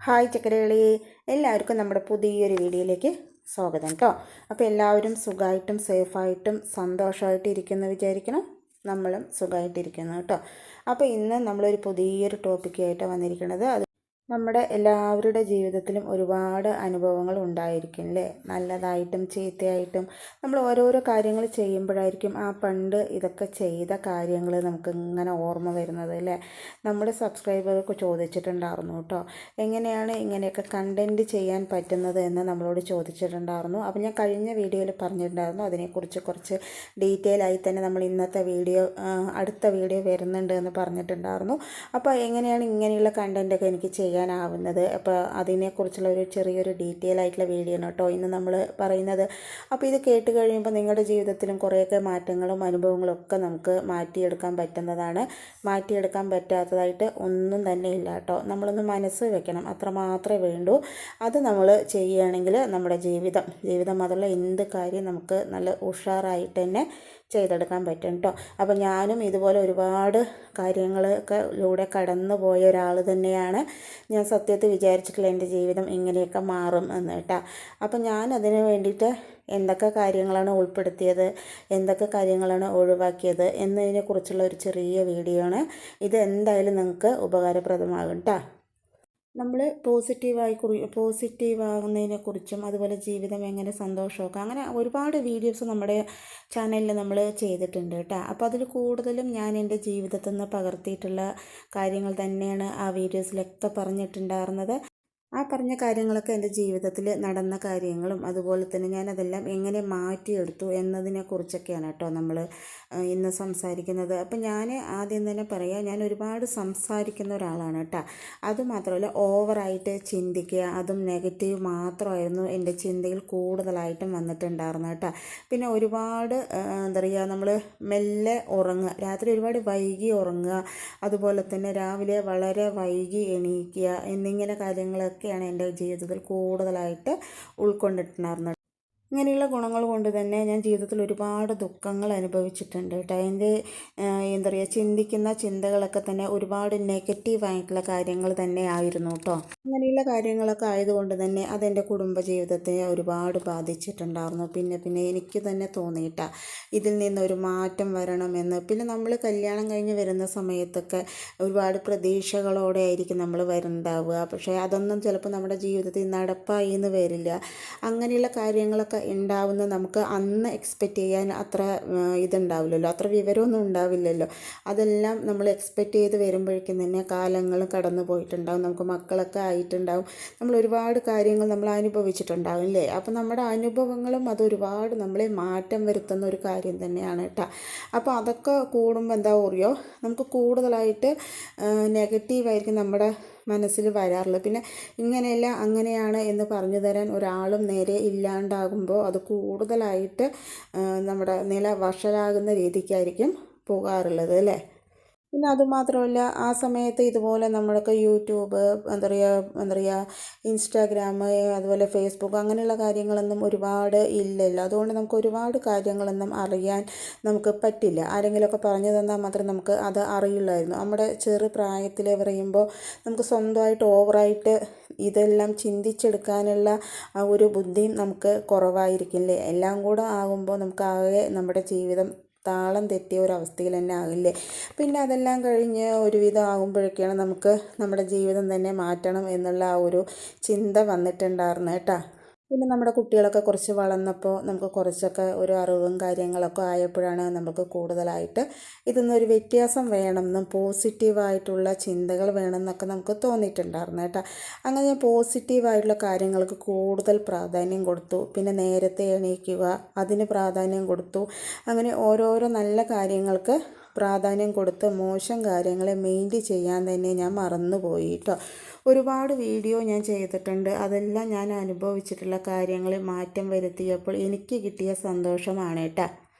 Hi ചക്കരകളി, എല്ലാവർക്കും നമ്മുടെ പുതിയൊരു വീഡിയോയിലേക്ക് സ്വാഗതം കേട്ടോ. അപ്പോൾ എല്ലാവരും സുഖമായിട്ടും സേഫായിട്ടും സന്തോഷമായിട്ടും ഇരിക്കുന്നു വിചാരിക്കണം. നമ്മളും സുഖമായിട്ടിരിക്കുന്നു കേട്ടോ. അപ്പോൾ ഇന്ന് നമ്മളൊരു പുതിയൊരു ടോപ്പിക്കായിട്ടാണ് വന്നിരിക്കുന്നത്. നമ്മുടെ എല്ലാവരുടെ ജീവിതത്തിലും ഒരുപാട് അനുഭവങ്ങൾ ഉണ്ടായിരിക്കും അല്ലേ? നല്ലതായിട്ടും ചീത്തയായിട്ടും നമ്മൾ ഓരോരോ കാര്യങ്ങൾ ചെയ്യുമ്പോഴായിരിക്കും പണ്ട് ഇതൊക്കെ ചെയ്ത കാര്യങ്ങൾ നമുക്ക് ഇങ്ങനെ ഓർമ്മ വരുന്നത് അല്ലേ? നമ്മുടെ സബ്സ്ക്രൈബർക്ക് ചോദിച്ചിട്ടുണ്ടായിരുന്നു കേട്ടോ, എങ്ങനെയാണ് ഇങ്ങനെയൊക്കെ കണ്ടൻറ്റ് ചെയ്യാൻ പറ്റുന്നത് എന്ന് നമ്മളോട് ചോദിച്ചിട്ടുണ്ടായിരുന്നു. അപ്പോൾ ഞാൻ കഴിഞ്ഞ വീഡിയോയിൽ പറഞ്ഞിട്ടുണ്ടായിരുന്നു, അതിനെക്കുറിച്ച് കുറച്ച് ഡീറ്റെയിൽ ആയി തന്നെ നമ്മൾ ഇന്നത്തെ വീഡിയോ അടുത്ത വീഡിയോ വരുന്നുണ്ട് എന്ന് പറഞ്ഞിട്ടുണ്ടായിരുന്നു. അപ്പോൾ എങ്ങനെയാണ് ഇങ്ങനെയുള്ള കണ്ടൻറ്റൊക്കെ എനിക്ക് ചെയ്യാനാവുന്നത്, അപ്പോൾ അതിനെക്കുറിച്ചുള്ള ഒരു ചെറിയൊരു ഡീറ്റെയിൽ ആയിട്ടുള്ള വീഡിയോ ആണ് കേട്ടോ ഇന്ന് നമ്മൾ പറയുന്നത്. അപ്പോൾ ഇത് കേട്ട് കഴിയുമ്പോൾ നിങ്ങളുടെ ജീവിതത്തിലും കുറേയൊക്കെ മാറ്റങ്ങളും അനുഭവങ്ങളും ഒക്കെ നമുക്ക് മാറ്റിയെടുക്കാൻ പറ്റുന്നതാണ്. മാറ്റിയെടുക്കാൻ പറ്റാത്തതായിട്ട് ഒന്നും തന്നെ ഇല്ല കേട്ടോ. നമ്മളൊന്ന് മനസ്സ് വെക്കണം, അത്രമാത്രമേ വേണ്ടൂ. അത് നമ്മൾ ചെയ്യുകയാണെങ്കിൽ നമ്മുടെ ജീവിതം അതുള്ള എന്ത് കാര്യം നമുക്ക് നല്ല ഉഷാറായിട്ട് തന്നെ ചെയ്തെടുക്കാൻ പറ്റും കേട്ടോ. അപ്പോൾ ഞാനും ഇതുപോലെ ഒരുപാട് കാര്യങ്ങളൊക്കെ കടന്നു പോയ ഒരാൾ തന്നെയാണ്. ഞാൻ സത്യത്തിൽ വിചാരിച്ചിട്ടില്ല എൻ്റെ ജീവിതം ഇങ്ങനെയൊക്കെ മാറും എന്ന് കേട്ടോ. അപ്പോൾ ഞാൻ അതിന് വേണ്ടിയിട്ട് എന്തൊക്കെ കാര്യങ്ങളാണ് ഉൾപ്പെടുത്തിയത്, എന്തൊക്കെ കാര്യങ്ങളാണ് ഒഴിവാക്കിയത് എന്നതിനെക്കുറിച്ചുള്ള ഒരു ചെറിയ വീഡിയോ ആണ് ഇത്. എന്തായാലും നിങ്ങൾക്ക് ഉപകാരപ്രദമാകും കേട്ടോ. നമ്മൾ പോസിറ്റീവാകുന്നതിനെക്കുറിച്ചും അതുപോലെ ജീവിതം എങ്ങനെ സന്തോഷമാക്കാം, അങ്ങനെ ഒരുപാട് വീഡിയോസ് നമ്മുടെ ചാനലിൽ നമ്മൾ ചെയ്തിട്ടുണ്ട് കേട്ടോ. അപ്പോൾ അതിൽ കൂടുതലും ഞാൻ എൻ്റെ ജീവിതത്തിൽ നിന്ന് പകർത്തിയിട്ടുള്ള കാര്യങ്ങൾ തന്നെയാണ് ആ വീഡിയോസിലൊക്കെ പറഞ്ഞിട്ടുണ്ടായിരുന്നത്. ആ പറഞ്ഞ കാര്യങ്ങളൊക്കെ എൻ്റെ ജീവിതത്തിൽ നടന്ന കാര്യങ്ങളും അതുപോലെ തന്നെ ഞാനതെല്ലാം എങ്ങനെ മാറ്റിയെടുത്തു എന്നതിനെക്കുറിച്ചൊക്കെയാണ് കേട്ടോ നമ്മൾ ഇന്ന് സംസാരിക്കുന്നത്. അപ്പം ഞാൻ ആദ്യം തന്നെ പറയാം, ഞാൻ ഒരുപാട് സംസാരിക്കുന്ന ഒരാളാണ് കേട്ടോ. അതുമാത്രമല്ല ഓവറായിട്ട് ചിന്തിക്കുക, അതും നെഗറ്റീവ് മാത്രമായിരുന്നു എൻ്റെ ചിന്തയിൽ കൂടുതലായിട്ടും വന്നിട്ടുണ്ടായിരുന്നു കേട്ടോ. പിന്നെ ഒരുപാട് എന്താ പറയുക, നമ്മൾ മെല്ലെ ഉറങ്ങുക, രാത്രി ഒരുപാട് വൈകി ഉറങ്ങുക, അതുപോലെ തന്നെ രാവിലെ വളരെ വൈകി എണീക്കുക എന്നിങ്ങനെ കാര്യങ്ങളൊക്കെയാണ് എൻ്റെ ജീവിതത്തിൽ കൂടുതലായിട്ട് ഉൾക്കൊണ്ടിട്ടുണ്ടായിരുന്നത്. ഇങ്ങനെയുള്ള ഗുണങ്ങൾ കൊണ്ട് തന്നെ ഞാൻ ജീവിതത്തിൽ ഒരുപാട് ദുഃഖങ്ങൾ അനുഭവിച്ചിട്ടുണ്ട് കേട്ടോ. എൻ്റെ എന്താ പറയുക, ചിന്തിക്കുന്ന ചിന്തകളൊക്കെ തന്നെ ഒരുപാട് നെഗറ്റീവായിട്ടുള്ള കാര്യങ്ങൾ തന്നെ ആയിരുന്നു കേട്ടോ. അങ്ങനെയുള്ള കാര്യങ്ങളൊക്കെ ആയതുകൊണ്ട് തന്നെ അതെൻ്റെ കുടുംബജീവിതത്തെ ഒരുപാട് ബാധിച്ചിട്ടുണ്ടായിരുന്നു. പിന്നെ എനിക്ക് തന്നെ തോന്നിയിട്ടാ ഇതിൽ നിന്നൊരു മാറ്റം വരണമെന്ന്. പിന്നെ നമ്മൾ കല്യാണം കഴിഞ്ഞ് വരുന്ന സമയത്തൊക്കെ ഒരുപാട് പ്രതീക്ഷകളോടെ ആയിരിക്കും നമ്മൾ വരുന്നുണ്ടാവുക. പക്ഷേ അതൊന്നും ചിലപ്പോൾ നമ്മുടെ ജീവിതത്തിൽ നടപ്പായി എന്ന് വരില്ല. അങ്ങനെയുള്ള കാര്യങ്ങളൊക്കെ ഉണ്ടാവുന്ന നമുക്ക് അന്ന് എക്സ്പെക്റ്റ് ചെയ്യാൻ അത്ര ഇതുണ്ടാവില്ലല്ലോ, അത്ര വിവരമൊന്നും ഉണ്ടാവില്ലല്ലോ. അതെല്ലാം നമ്മൾ എക്സ്പെക്റ്റ് ചെയ്ത് വരുമ്പോഴേക്കും തന്നെ കാലങ്ങൾ കടന്നു പോയിട്ടുണ്ടാവും, നമുക്ക് മക്കളൊക്കെ ആയിട്ടുണ്ടാവും, നമ്മൾ ഒരുപാട് കാര്യങ്ങൾ നമ്മൾ അനുഭവിച്ചിട്ടുണ്ടാവും അല്ലേ. അപ്പോൾ നമ്മുടെ അനുഭവങ്ങളും അതൊരുപാട് നമ്മളെ മാറ്റം വരുത്തുന്ന ഒരു കാര്യം തന്നെയാണ് കേട്ടോ. അപ്പോൾ അതൊക്കെ കൂടുമ്പോൾ എന്താ പറയുക, നമുക്ക് കൂടുതലായിട്ട് നെഗറ്റീവായിരിക്കും നമ്മുടെ മനസ്സിൽ വരാറുള്ളത്. പിന്നെ ഇങ്ങനെയല്ല അങ്ങനെയാണ് എന്ന് പറഞ്ഞു തരാൻ ഒരാളും നേരെ ഇല്ലാണ്ടാകുമ്പോൾ അത് കൂടുതലായിട്ട് നമ്മുടെ നില വഷളാകുന്ന രീതിക്കായിരിക്കും പോകാറുള്ളത് അല്ലേ. പിന്നെ അതുമാത്രമല്ല, ആ സമയത്ത് ഇതുപോലെ നമ്മളൊക്കെ യൂട്യൂബ് എന്താ പറയുക ഇൻസ്റ്റാഗ്രാം അതുപോലെ ഫേസ്ബുക്ക് അങ്ങനെയുള്ള കാര്യങ്ങളൊന്നും ഒരുപാട് ഇല്ലല്ലോ. അതുകൊണ്ട് നമുക്ക് ഒരുപാട് കാര്യങ്ങളൊന്നും അറിയാൻ നമുക്ക് പറ്റില്ല. ആരെങ്കിലുമൊക്കെ പറഞ്ഞു തന്നാൽ മാത്രം നമുക്ക് അത് അറിയുള്ളായിരുന്നു. നമ്മുടെ ചെറു പ്രായത്തിൽ പറയുമ്പോൾ നമുക്ക് സ്വന്തമായിട്ട് ഓവറായിട്ട് ഇതെല്ലാം ചിന്തിച്ചെടുക്കാനുള്ള ആ ഒരു ബുദ്ധിയും നമുക്ക് കുറവായിരിക്കില്ലേ. എല്ലാം കൂടെ ആകുമ്പോൾ നമുക്ക് ആകെ നമ്മുടെ ജീവിതം താളം തെറ്റിയ ഒരവസ്ഥയിൽ തന്നെ ആകില്ലേ. പിന്നെ അതെല്ലാം കഴിഞ്ഞ് ഒരുവിധം ആകുമ്പോഴൊക്കെയാണ് നമുക്ക് നമ്മുടെ ജീവിതം തന്നെ മാറ്റണം എന്നുള്ള ആ ഒരു ചിന്ത വന്നിട്ടുണ്ടായിരുന്നു കേട്ടോ. പിന്നെ നമ്മുടെ കുട്ടികളൊക്കെ കുറച്ച് വളർന്നപ്പോൾ നമുക്ക് കുറച്ചൊക്കെ ഒരു അറിവും കാര്യങ്ങളൊക്കെ ആയപ്പോഴാണ് നമുക്ക് കൂടുതലായിട്ട് ഇതൊന്നൊരു വ്യത്യാസം വേണമെന്നും പോസിറ്റീവായിട്ടുള്ള ചിന്തകൾ വേണമെന്നൊക്കെ നമുക്ക് തോന്നിയിട്ടുണ്ടായിരുന്നു കേട്ടോ. അങ്ങനെ ഞാൻ പോസിറ്റീവായിട്ടുള്ള കാര്യങ്ങൾക്ക് കൂടുതൽ പ്രാധാന്യം കൊടുത്തു. പിന്നെ നേരത്തെ എണീക്കുക, അതിന് പ്രാധാന്യം കൊടുത്തു. അങ്ങനെ ഓരോരോ നല്ല കാര്യങ്ങൾക്ക് പ്രാധാന്യം കൊടുത്ത് മോശം കാര്യങ്ങളെ മെയിൻറ്റെയിൻ ചെയ്യാൻ തന്നെ ഞാൻ മറന്നുപോയി കേട്ടോ. ഒരുപാട് വീഡിയോ ഞാൻ ചെയ്തിട്ടുണ്ട്, അതെല്ലാം ഞാൻ അനുഭവിച്ചിട്ടുള്ള കാര്യങ്ങളിൽ മാറ്റം വരുത്തിയപ്പോൾ എനിക്ക് കിട്ടിയ സന്തോഷമാണ് കേട്ടോ.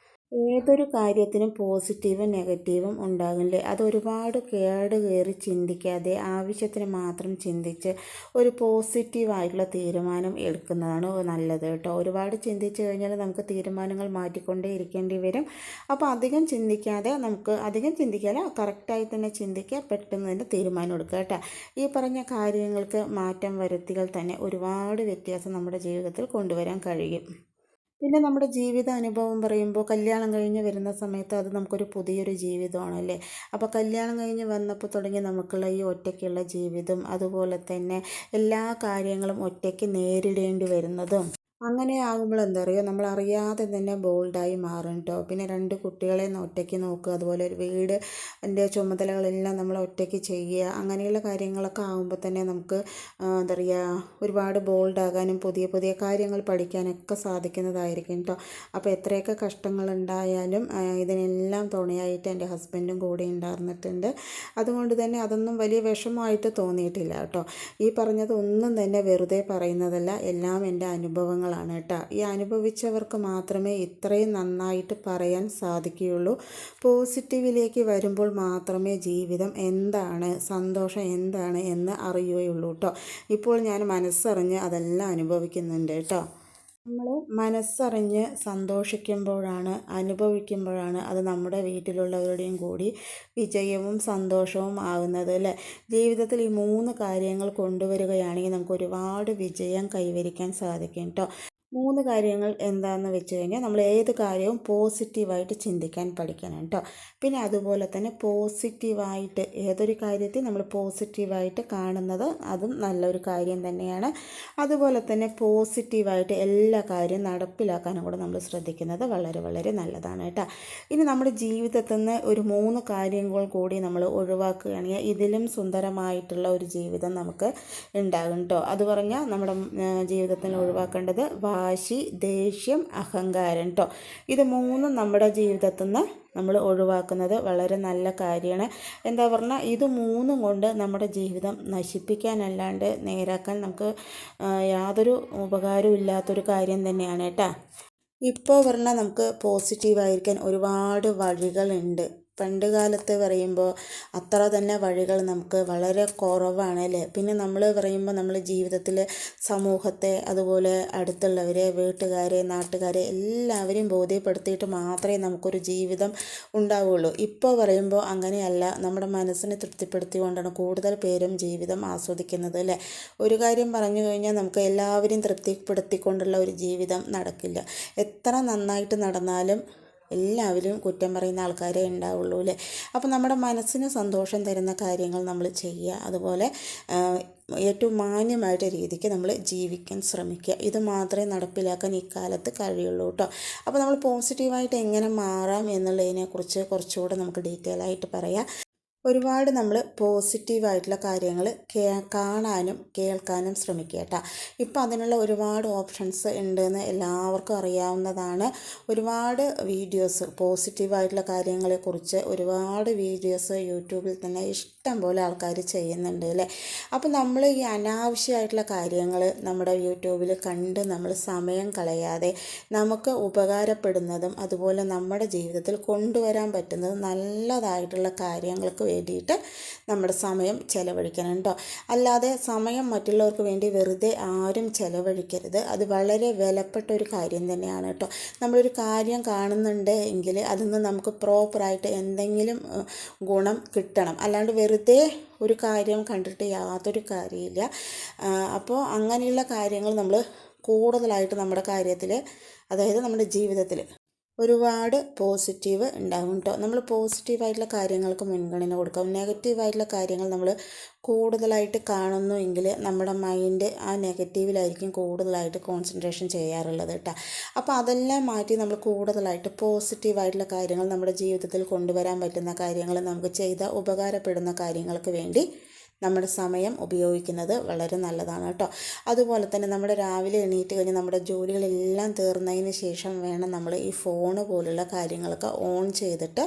ഏതൊരു കാര്യത്തിനും പോസിറ്റീവും നെഗറ്റീവും ഉണ്ടാകില്ലേ. അതൊരുപാട് കേട് കയറി ചിന്തിക്കാതെ ആവശ്യത്തിന് മാത്രം ചിന്തിച്ച് ഒരു പോസിറ്റീവായിട്ടുള്ള തീരുമാനം എടുക്കുന്നതാണ് നല്ലത് കേട്ടോ. ഒരുപാട് ചിന്തിച്ച് കഴിഞ്ഞാൽ നമുക്ക് തീരുമാനങ്ങൾ മാറ്റിക്കൊണ്ടേ ഇരിക്കേണ്ടി വരും. അപ്പോൾ അധികം ചിന്തിക്കാതെ അധികം ചിന്തിക്കാതെ കറക്റ്റായി തന്നെ ചിന്തിക്കുക, പെട്ടെന്ന് തന്നെ തീരുമാനം എടുക്കുക കേട്ടോ. ഈ പറഞ്ഞ കാര്യങ്ങൾക്ക് മാറ്റം വരുത്തിയാൽ തന്നെ ഒരുപാട് വ്യത്യാസം നമ്മുടെ ജീവിതത്തിൽ കൊണ്ടുവരാൻ കഴിയും. പിന്നെ നമ്മുടെ ജീവിത അനുഭവം പറയുമ്പോൾ കല്യാണം കഴിഞ്ഞ് വരുന്ന സമയത്ത് അത് നമുക്കൊരു പുതിയൊരു ജീവിതമാണല്ലേ. അപ്പോൾ കല്യാണം കഴിഞ്ഞ് വന്നപ്പോൾ തുടങ്ങി നമുക്കുള്ള ഈ ഒറ്റയ്ക്കുള്ള ജീവിതം, അതുപോലെ തന്നെ എല്ലാ കാര്യങ്ങളും ഒറ്റയ്ക്ക് നേരിടേണ്ടി വരുന്നതും, അങ്ങനെ ആകുമ്പോൾ എന്താ പറയുക, നമ്മളറിയാതെ തന്നെ ബോൾഡായി മാറും കേട്ടോ. പിന്നെ 2 കുട്ടികളെ ഒറ്റയ്ക്ക് നോക്കുക, അതുപോലെ ഒരു വീട് എൻ്റെ ചുമതലകളെല്ലാം നമ്മൾ ഒറ്റയ്ക്ക് ചെയ്യുക, അങ്ങനെയുള്ള കാര്യങ്ങളൊക്കെ ആകുമ്പോൾ തന്നെ നമുക്ക് എന്താ പറയുക, ഒരുപാട് ബോൾഡാകാനും പുതിയ പുതിയ കാര്യങ്ങൾ പഠിക്കാനൊക്കെ സാധിക്കുന്നതായിരിക്കും കേട്ടോ. അപ്പോൾ എത്രയൊക്കെ കഷ്ടങ്ങളുണ്ടായാലും ഇതിനെല്ലാം തുണയായിട്ട് എൻ്റെ ഹസ്ബൻഡും കൂടെ ഉണ്ടായിരുന്നിട്ടുണ്ട്. അതുകൊണ്ട് തന്നെ അതൊന്നും വലിയ വിഷമമായിട്ട് തോന്നിയിട്ടില്ല കേട്ടോ. ഈ പറഞ്ഞതൊന്നും തന്നെ വെറുതെ പറയുന്നതല്ല, എല്ലാം എൻ്റെ അനുഭവങ്ങളാണ് കേട്ടോ. ഈ അനുഭവിച്ചവർക്ക് മാത്രമേ ഇത്രയും നന്നായിട്ട് പറയാൻ സാധിക്കുകയുള്ളൂ. പോസിറ്റീവിലേക്ക് വരുമ്പോൾ മാത്രമേ ജീവിതം എന്താണ്, സന്തോഷം എന്താണ് എന്ന് അറിയുകയുള്ളൂ കേട്ടോ. ഇപ്പോൾ ഞാൻ മനസ്സറിഞ്ഞ് അതെല്ലാം അനുഭവിക്കുന്നുണ്ട് കേട്ടോ. നമ്മൾ മനസ്സറിഞ്ഞ് സന്തോഷിക്കുമ്പോഴാണ്, അനുഭവിക്കുമ്പോഴാണ് അത് നമ്മുടെ വീട്ടിലുള്ളവരുടെയും കൂടി വിജയവും സന്തോഷവും ആകുന്നത് അല്ലേ. ജീവിതത്തിൽ ഈ 3 കാര്യങ്ങൾ കൊണ്ടുവരികയാണെങ്കിൽ നമുക്ക് ഒരുപാട് വിജയം കൈവരിക്കാൻ സാധിക്കും കേട്ടോ. 3 കാര്യങ്ങൾ എന്താണെന്ന് വെച്ച് കഴിഞ്ഞാൽ, നമ്മൾ ഏത് കാര്യവും പോസിറ്റീവായിട്ട് ചിന്തിക്കാൻ പഠിക്കണം കേട്ടോ. പിന്നെ അതുപോലെ തന്നെ പോസിറ്റീവായിട്ട് ഏതൊരു കാര്യത്തെ നമ്മൾ പോസിറ്റീവായിട്ട് കാണുന്നത് അതും നല്ലൊരു കാര്യം തന്നെയാണ്. അതുപോലെ തന്നെ പോസിറ്റീവായിട്ട് എല്ലാ കാര്യവും നടപ്പിലാക്കാനും കൂടെ നമ്മൾ ശ്രദ്ധിക്കുന്നത് വളരെ വളരെ നല്ലതാണ് കേട്ടോ. ഇനി നമ്മുടെ ജീവിതത്തിൽ നിന്ന് ഒരു 3 കാര്യങ്ങൾ കൂടി നമ്മൾ ഒഴിവാക്കുകയാണെങ്കിൽ ഇതിലും സുന്ദരമായിട്ടുള്ള ഒരു ജീവിതം നമുക്ക് ഉണ്ടാകും കേട്ടോ. അത് പറഞ്ഞാൽ നമ്മുടെ ജീവിതത്തിൽ ഒഴിവാക്കേണ്ടത് വാശി, ദേഷ്യം, അഹങ്കാരം കേട്ടോ. ഇത് 3 നമ്മുടെ ജീവിതത്തിൽ നിന്ന് നമ്മൾ ഒഴിവാക്കുന്നത് വളരെ നല്ല കാര്യമാണ്. എന്താ പറഞ്ഞാൽ ഇത് 3 കൊണ്ട് നമ്മുടെ ജീവിതം നശിപ്പിക്കാനല്ലാണ്ട് നേരാക്കാൻ നമുക്ക് യാതൊരു ഉപകാരവും ഇല്ലാത്തൊരു കാര്യം തന്നെയാണ് കേട്ടോ. ഇപ്പോൾ പറഞ്ഞാൽ നമുക്ക് പോസിറ്റീവായിരിക്കാൻ ഒരുപാട് വഴികളുണ്ട്. പണ്ട് കാലത്ത് പറയുമ്പോൾ അത്ര തന്നെ വഴികൾ നമുക്ക് വളരെ കുറവാണ് അല്ലേ. പിന്നെ നമ്മൾ പറയുമ്പോൾ നമ്മൾ ജീവിതത്തിൽ സമൂഹത്തെ, അതുപോലെ അടുത്തുള്ളവരെ, വീട്ടുകാരെ, നാട്ടുകാരെ എല്ലാവരെയും ബോധ്യപ്പെടുത്തിയിട്ട് മാത്രമേ നമുക്കൊരു ജീവിതം ഉണ്ടാവുകയുള്ളൂ. ഇപ്പോൾ പറയുമ്പോൾ അങ്ങനെയല്ല, നമ്മുടെ മനസ്സിനെ തൃപ്തിപ്പെടുത്തിക്കൊണ്ടാണ് കൂടുതൽ പേരും ജീവിതം ആസ്വദിക്കുന്നത് അല്ലേ. ഒരു കാര്യം പറഞ്ഞു കഴിഞ്ഞാൽ നമുക്ക് എല്ലാവരെയും തൃപ്തിപ്പെടുത്തിക്കൊണ്ടുള്ള ഒരു ജീവിതം നടക്കില്ല. എത്ര നന്നായിട്ട് നടന്നാലും എല്ലാവരും കുറ്റം പറയുന്ന ആൾക്കാരേ ഉണ്ടാവുള്ളൂ അല്ലേ. അപ്പോൾ നമ്മുടെ മനസ്സിന് സന്തോഷം തരുന്ന കാര്യങ്ങൾ നമ്മൾ ചെയ്യുക, അതുപോലെ ഏറ്റവും മാന്യമായിട്ട് രീതിക്ക് നമ്മൾ ജീവിക്കാൻ ശ്രമിക്കുക. ഇത് മാത്രമേ നടപ്പിലാക്കാൻ ഇക്കാലത്ത് കഴിയുള്ളൂ കേട്ടോ. അപ്പോൾ നമ്മൾ പോസിറ്റീവായിട്ട് എങ്ങനെ മാറാം എന്നുള്ളതിനെക്കുറിച്ച് കുറച്ചുകൂടെ നമുക്ക് ഡീറ്റെയിൽ ആയിട്ട് പറയാം. ഒരുപാട് നമ്മൾ പോസിറ്റീവായിട്ടുള്ള കാര്യങ്ങൾ കാണാനും കേൾക്കാനും ശ്രമിക്കുക കേട്ടോ. ഇപ്പോൾ അതിനുള്ള ഒരുപാട് ഓപ്ഷൻസ് ഉണ്ടെന്ന് എല്ലാവർക്കും അറിയാവുന്നതാണ്. ഒരുപാട് വീഡിയോസ് പോസിറ്റീവായിട്ടുള്ള കാര്യങ്ങളെക്കുറിച്ച് ഒരുപാട് വീഡിയോസ് യൂട്യൂബിൽ തന്നെ ഇഷ്ടം പോലെ ആൾക്കാർ ചെയ്യുന്നുണ്ട് അല്ലേ. അപ്പോൾ നമ്മൾ ഈ അനാവശ്യമായിട്ടുള്ള കാര്യങ്ങൾ നമ്മുടെ യൂട്യൂബിൽ കണ്ട് നമ്മൾ സമയം കളയാതെ നമുക്ക് ഉപകാരപ്പെടുന്നതും അതുപോലെ നമ്മുടെ ജീവിതത്തിൽ കൊണ്ടുവരാൻ പറ്റുന്നതും നല്ലതായിട്ടുള്ള കാര്യങ്ങൾക്ക് വേണ്ടിയിട്ട് നമ്മുടെ സമയം ചെലവഴിക്കണം കേട്ടോ. അല്ലാതെ സമയം മറ്റുള്ളവർക്ക് വേണ്ടി വെറുതെ ആരും ചെലവഴിക്കരുത്. അത് വളരെ വിലപ്പെട്ട ഒരു കാര്യം തന്നെയാണ് കേട്ടോ. നമ്മളൊരു കാര്യം കാണുന്നുണ്ട് എങ്കിൽ അതിൽ നിന്ന് നമുക്ക് പ്രോപ്പറായിട്ട് എന്തെങ്കിലും ഗുണം കിട്ടണം. അല്ലാണ്ട് വെറുതെ ഒരു കാര്യം കണ്ടിട്ട് യാതൊരു കാര്യമില്ല. അപ്പോൾ അങ്ങനെയുള്ള കാര്യങ്ങൾ നമ്മൾ കൂടുതലായിട്ട് നമ്മുടെ കാര്യത്തിൽ, അതായത് നമ്മുടെ ജീവിതത്തിൽ ഒരുപാട് പോസിറ്റീവ് ഉണ്ടാകും കേട്ടോ. നമ്മൾ പോസിറ്റീവായിട്ടുള്ള കാര്യങ്ങൾക്ക് മുൻഗണന കൊടുക്കാം. നെഗറ്റീവായിട്ടുള്ള കാര്യങ്ങൾ നമ്മൾ കൂടുതലായിട്ട് കാണുന്നു എങ്കിൽ നമ്മുടെ മൈൻഡ് ആ നെഗറ്റീവിലായിരിക്കും കൂടുതലായിട്ട് കോൺസെൻട്രേഷൻ ചെയ്യാറുള്ളത് കേട്ടോ. അപ്പോൾ അതെല്ലാം മാറ്റി നമ്മൾ കൂടുതലായിട്ട് പോസിറ്റീവായിട്ടുള്ള കാര്യങ്ങൾ നമ്മുടെ ജീവിതത്തിൽ കൊണ്ടുവരാൻ പറ്റുന്ന കാര്യങ്ങൾ, നമുക്ക് ചെയ്ത ഉപകാരപ്പെടുന്ന കാര്യങ്ങൾക്ക് വേണ്ടി നമ്മുടെ സമയം ഉപയോഗിക്കുന്നത് വളരെ നല്ലതാണ് കേട്ടോ. അതുപോലെ തന്നെ നമ്മുടെ രാവിലെ എണീറ്റ് കഴിഞ്ഞ് നമ്മുടെ ജോലികളെല്ലാം തീർന്നതിന് ശേഷം വേണം നമ്മൾ ഈ ഫോണ് പോലുള്ള കാര്യങ്ങളൊക്കെ ഓൺ ചെയ്തിട്ട്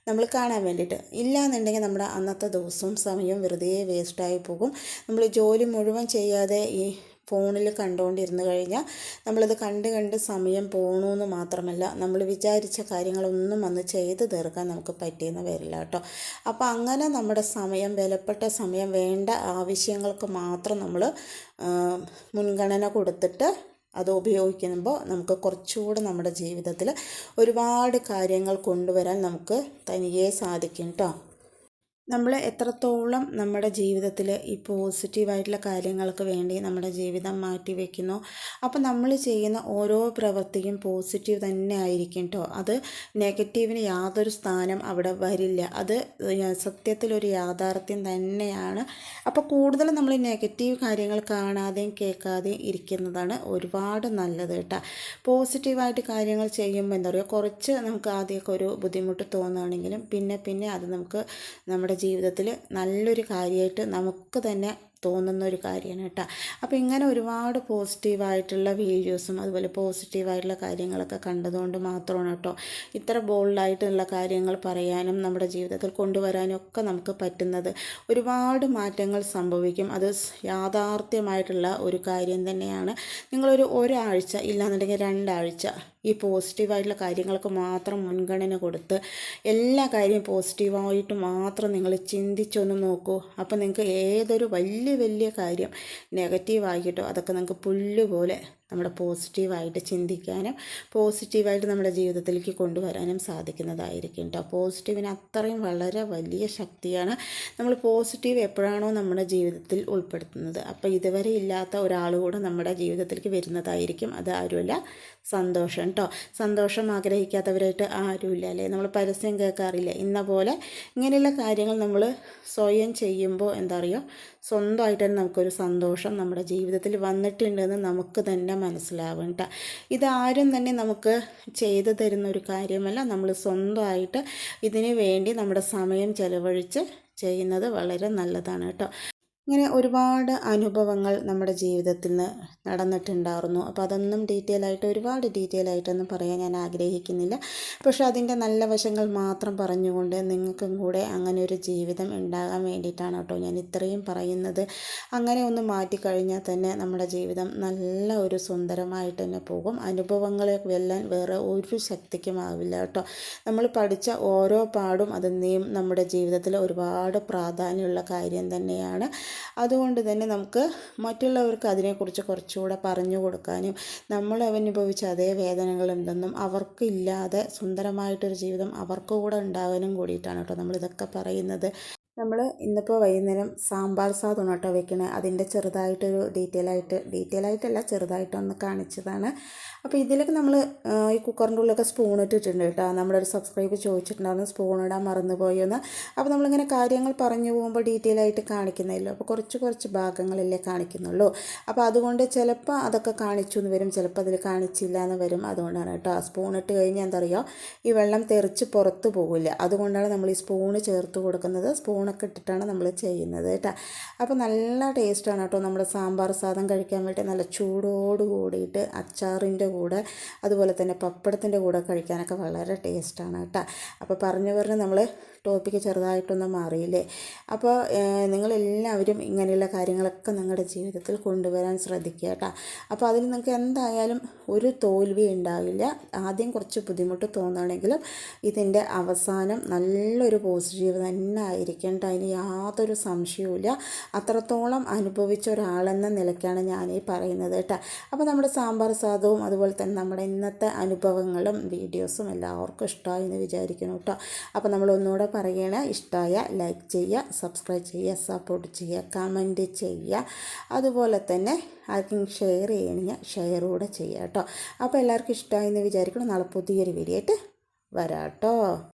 നമ്മൾ കാണാൻ വേണ്ടിയിട്ട്. ഇല്ലയെന്നുണ്ടെങ്കിൽ നമ്മുടെ അന്നത്തെ ദിവസവും സമയവും വെറുതെ വേസ്റ്റായി പോകും. നമ്മൾ ജോലി മുഴുവൻ ചെയ്യാതെ ഈ ഫോണിൽ കണ്ടുകൊണ്ടിരുന്ന് കഴിഞ്ഞാൽ നമ്മളത് കണ്ട് കണ്ട് സമയം പോകണമെന്ന് മാത്രമല്ല നമ്മൾ വിചാരിച്ച കാര്യങ്ങളൊന്നും അന്ന് ചെയ്ത് തീർക്കാൻ നമുക്ക് പറ്റിയെന്ന് വരില്ല കേട്ടോ. അപ്പോൾ അങ്ങനെ നമ്മുടെ സമയം, വിലപ്പെട്ട സമയം വേണ്ട ആവശ്യങ്ങൾക്ക് മാത്രം നമ്മൾ മുൻഗണന കൊടുത്തിട്ട് അത് ഉപയോഗിക്കുമ്പോൾ നമുക്ക് കുറച്ചുകൂടെ നമ്മുടെ ജീവിതത്തിൽ ഒരുപാട് കാര്യങ്ങൾ കൊണ്ടുവരാൻ നമുക്ക് തനിയെ സാധിക്കും കേട്ടോ. നമ്മൾ എത്രത്തോളം നമ്മുടെ ജീവിതത്തിൽ ഈ പോസിറ്റീവായിട്ടുള്ള കാര്യങ്ങൾക്ക് വേണ്ടി നമ്മുടെ ജീവിതം മാറ്റി വയ്ക്കുന്നോ, അപ്പോൾ നമ്മൾ ചെയ്യുന്ന ഓരോ പ്രവൃത്തിയും പോസിറ്റീവ് തന്നെ ആയിരിക്കും കേട്ടോ. അത് നെഗറ്റീവിന് യാതൊരു സ്ഥാനം അവിടെ വരില്ല. അത് സത്യത്തിലൊരു യാഥാർത്ഥ്യം തന്നെയാണ്. അപ്പോൾ കൂടുതലും നമ്മൾ നെഗറ്റീവ് കാര്യങ്ങൾ കാണാതെയും കേൾക്കാതെയും ഇരിക്കുന്നതാണ് ഒരുപാട് നല്ലത് കേട്ടോ. പോസിറ്റീവായിട്ട് കാര്യങ്ങൾ ചെയ്യുമ്പോൾ എന്താ പറയുക, കുറച്ച് നമുക്ക് ആദ്യമൊക്കെ ഒരു ബുദ്ധിമുട്ട് തോന്നുകയാണെങ്കിലും പിന്നെ അത് നമുക്ക് നമ്മുടെ ജീവിതത്തിൽ നല്ലൊരു കാര്യമായിട്ട് നമുക്ക് തന്നെ തോന്നുന്ന ഒരു കാര്യമാണ് കേട്ടോ. അപ്പോൾ ഇങ്ങനെ ഒരുപാട് പോസിറ്റീവായിട്ടുള്ള വീഡിയോസും അതുപോലെ പോസിറ്റീവായിട്ടുള്ള കാര്യങ്ങളൊക്കെ കണ്ടതുകൊണ്ട് മാത്രമാണ് കേട്ടോ ഇത്ര ബോൾഡായിട്ടുള്ള കാര്യങ്ങൾ പറയാനും നമ്മുടെ ജീവിതത്തിൽ കൊണ്ടുവരാനും ഒക്കെ നമുക്ക് പറ്റുന്നത്. ഒരുപാട് മാറ്റങ്ങൾ സംഭവിക്കും. അത് യാഥാർത്ഥ്യമായിട്ടുള്ള ഒരു കാര്യം തന്നെയാണ്. നിങ്ങളൊരു ഒരാഴ്ച ഇല്ലാന്നുണ്ടെങ്കിൽ 2 ആഴ്ച ഈ പോസിറ്റീവായിട്ടുള്ള കാര്യങ്ങൾക്ക് മാത്രം മുൻഗണന കൊടുത്ത് എല്ലാ കാര്യവും പോസിറ്റീവായിട്ട് മാത്രം നിങ്ങൾ ചിന്തിച്ചൊന്ന് നോക്കൂ. അപ്പോൾ നിങ്ങൾക്ക് ഏതൊരു വലിയ കാര്യം നെഗറ്റീവായിട്ടോ അതൊക്കെ നിങ്ങൾക്ക് പുല്ലുപോലെ നമ്മുടെ പോസിറ്റീവായിട്ട് ചിന്തിക്കാനും പോസിറ്റീവായിട്ട് നമ്മുടെ ജീവിതത്തിലേക്ക് കൊണ്ടുവരാനും സാധിക്കുന്നതായിരിക്കും കേട്ടോ. പോസിറ്റീവിന് അത്രയും വളരെ വലിയ ശക്തിയാണ്. നമ്മൾ പോസിറ്റീവ് എപ്പോഴാണോ നമ്മുടെ ജീവിതത്തിൽ ഉൾപ്പെടുത്തുന്നത്, അപ്പോൾ ഇതുവരെ ഇല്ലാത്ത ഒരാൾ കൂടെ നമ്മുടെ ജീവിതത്തിലേക്ക് വരുന്നതായിരിക്കും. അത് ആരുമല്ല, സന്തോഷം കേട്ടോ. സന്തോഷം ആഗ്രഹിക്കാത്തവരായിട്ട് ആരുമില്ല അല്ലേ. നമ്മൾ പരസ്യം കേൾക്കാറില്ല. ഇന്ന പോലെ ഇങ്ങനെയുള്ള കാര്യങ്ങൾ നമ്മൾ സ്വയം ചെയ്യുമ്പോൾ എന്താ പറയുക, സ്വന്തമായിട്ട് തന്നെ നമുക്കൊരു സന്തോഷം നമ്മുടെ ജീവിതത്തിൽ വന്നിട്ടുണ്ടെന്ന് നമുക്ക് തന്നെ മനസ്സിലാവും കേട്ടോ. ഇതാരും തന്നെ നമുക്ക് ചെയ്തു തരുന്ന ഒരു കാര്യമല്ല. നമ്മൾ സ്വന്തമായിട്ട് ഇതിന് വേണ്ടി നമ്മുടെ സമയം ചെലവഴിച്ച് ചെയ്യുന്നത് വളരെ നല്ലതാണ് കേട്ടോ. ഇങ്ങനെ ഒരുപാട് അനുഭവങ്ങൾ നമ്മുടെ ജീവിതത്തിൽ നിന്ന് നടന്നിട്ടുണ്ടായിരുന്നു. അപ്പോൾ അതൊന്നും ഒരുപാട് ഡീറ്റെയിൽ ആയിട്ടൊന്നും പറയാൻ ഞാൻ ആഗ്രഹിക്കുന്നില്ല. പക്ഷേ അതിൻ്റെ നല്ല വശങ്ങൾ മാത്രം പറഞ്ഞുകൊണ്ട് നിങ്ങൾക്കും കൂടെ അങ്ങനെ ഒരു ജീവിതം ഉണ്ടാകാൻ വേണ്ടിയിട്ടാണ് കേട്ടോ ഞാൻ ഇത്രയും പറയുന്നത്. അങ്ങനെ ഒന്ന് മാറ്റിക്കഴിഞ്ഞാൽ തന്നെ നമ്മുടെ ജീവിതം നല്ല ഒരു സുന്ദരമായിട്ട് തന്നെ പോകും. അനുഭവങ്ങളെ വെല്ലാൻ വേറെ ഒരു ശക്തിക്കും ആവില്ല കേട്ടോ. നമ്മൾ പഠിച്ച ഓരോ പാടും അതെന്നെയും നമ്മുടെ ജീവിതത്തിൽ ഒരുപാട് പ്രാധാന്യമുള്ള കാര്യം തന്നെയാണ്. അതുകൊണ്ട് തന്നെ നമുക്ക് മറ്റുള്ളവർക്ക് അതിനെക്കുറിച്ച് കുറച്ചുകൂടെ പറഞ്ഞു കൊടുക്കാനും നമ്മൾ അനുഭവിച്ച അതേ വേദനകൾ എന്തെന്നും അവർക്കില്ലാതെ സുന്ദരമായിട്ടൊരു ജീവിതം അവർക്ക് കൂടെ ഉണ്ടാകാനും കൂടിയിട്ടാണ് കേട്ടോ നമ്മളിതൊക്കെ പറയുന്നത്. നമ്മൾ ഇന്നിപ്പോൾ വൈകുന്നേരം സാമ്പാർ സാധമാണ് കേട്ടോ വെക്കണത്. അതിൻ്റെ ചെറുതായിട്ടൊരു ഡീറ്റെയിൽ ആയിട്ടല്ല ചെറുതായിട്ടൊന്ന് കാണിച്ചതാണ്. അപ്പോൾ ഇതിലേക്ക് നമ്മൾ ഈ കുക്കറിൻ്റെ ഉള്ളിലൊക്കെ സ്പൂൺ ഇട്ടിട്ടുണ്ട് കേട്ടോ. നമ്മുടെ ഒരു സബ്സ്ക്രൈബ് ചോദിച്ചിട്ടുണ്ടായിരുന്നു സ്പൂൺ ഇടാൻ മറന്നുപോയെന്ന്. അപ്പോൾ നമ്മളിങ്ങനെ കാര്യങ്ങൾ പറഞ്ഞു പോകുമ്പോൾ ഡീറ്റെയിൽ ആയിട്ട് കാണിക്കുന്നില്ലല്ലോ. അപ്പോൾ കുറച്ച് ഭാഗങ്ങളല്ലേ കാണിക്കുന്നുള്ളൂ. അപ്പോൾ അതുകൊണ്ട് ചിലപ്പോൾ അതൊക്കെ കാണിച്ചു എന്ന് വരും, ചിലപ്പോൾ അതിൽ കാണിച്ചില്ല എന്ന് വരും. അതുകൊണ്ടാണ് കേട്ടോ. സ്പൂൺ ഇട്ട് കഴിഞ്ഞാൽ എന്താ പറയുക, ഈ വെള്ളം തെറിച്ച് പുറത്ത് പോകില്ല. അതുകൊണ്ടാണ് നമ്മൾ ഈ സ്പൂണ് ചേർത്ത് കൊടുക്കുന്നത്. സ്പൂണൊക്കെ ഇട്ടിട്ടാണ് നമ്മൾ ചെയ്യുന്നത് കേട്ടോ. അപ്പോൾ നല്ല ടേസ്റ്റാണ് കേട്ടോ നമ്മുടെ സാമ്പാർ സാധം കഴിക്കാൻ വേണ്ടി. നല്ല ചൂടോട് കൂടിയിട്ട് അച്ചാറിൻ്റെ കൂടെ അതുപോലെ തന്നെ പപ്പടത്തിൻ്റെ കൂടെ കഴിക്കാനൊക്കെ വളരെ ടേസ്റ്റാണ് കേട്ടോ. അപ്പോൾ പറഞ്ഞ് നമ്മൾ ടോപ്പിക്ക് ചെറുതായിട്ടൊന്ന് മാറിയില്ലേ. അപ്പോൾ നിങ്ങളെല്ലാവരും ഇങ്ങനെയുള്ള കാര്യങ്ങളൊക്കെ നിങ്ങളുടെ ജീവിതത്തിൽ കൊണ്ടുവരാൻ ശ്രദ്ധിക്കുക കേട്ടോ. അപ്പോൾ അതിൽ നിങ്ങൾക്ക് എന്തായാലും ഒരു തോൽവി ഉണ്ടാവില്ല. ആദ്യം കുറച്ച് ബുദ്ധിമുട്ട് തോന്നുകയാണെങ്കിലും ഇതിൻ്റെ അവസാനം നല്ലൊരു പോസിറ്റീവ് തന്നെ ആയിരിക്കും കേട്ടോ. അതിന് യാതൊരു സംശയവുമില്ല. അത്രത്തോളം അനുഭവിച്ച ഒരാളെന്ന നിലയ്ക്കാണ് ഞാൻ ഈ പറയുന്നത് കേട്ടോ. അപ്പോൾ നമ്മുടെ സാമ്പാർ സാധവും അതുപോലെ തന്നെ നമ്മുടെ ഇന്നത്തെ അനുഭവങ്ങളും വീഡിയോസും എല്ലാവർക്കും ഇഷ്ടമായി എന്ന് വിചാരിക്കുന്നു കേട്ടോ. അപ്പോൾ നമ്മൾ ഒന്നുകൂടെ പറയണ, ഇഷ്ടമായ ലൈക്ക് ചെയ്യുക, സബ്സ്ക്രൈബ് ചെയ്യുക, സപ്പോർട്ട് ചെയ്യുക, കമൻറ്റ് ചെയ്യുക. അതുപോലെ തന്നെ ആർക്കും ഷെയർ ചെയ്യണമെങ്കിൽ ഷെയർ കൂടെ ചെയ്യുക കേട്ടോ. അപ്പോൾ എല്ലാവർക്കും ഇഷ്ടമായി എന്ന് വിചാരിക്കണം. നാളെ പുതിയൊരു വീഡിയോ ആയിട്ട് വരാം കേട്ടോ.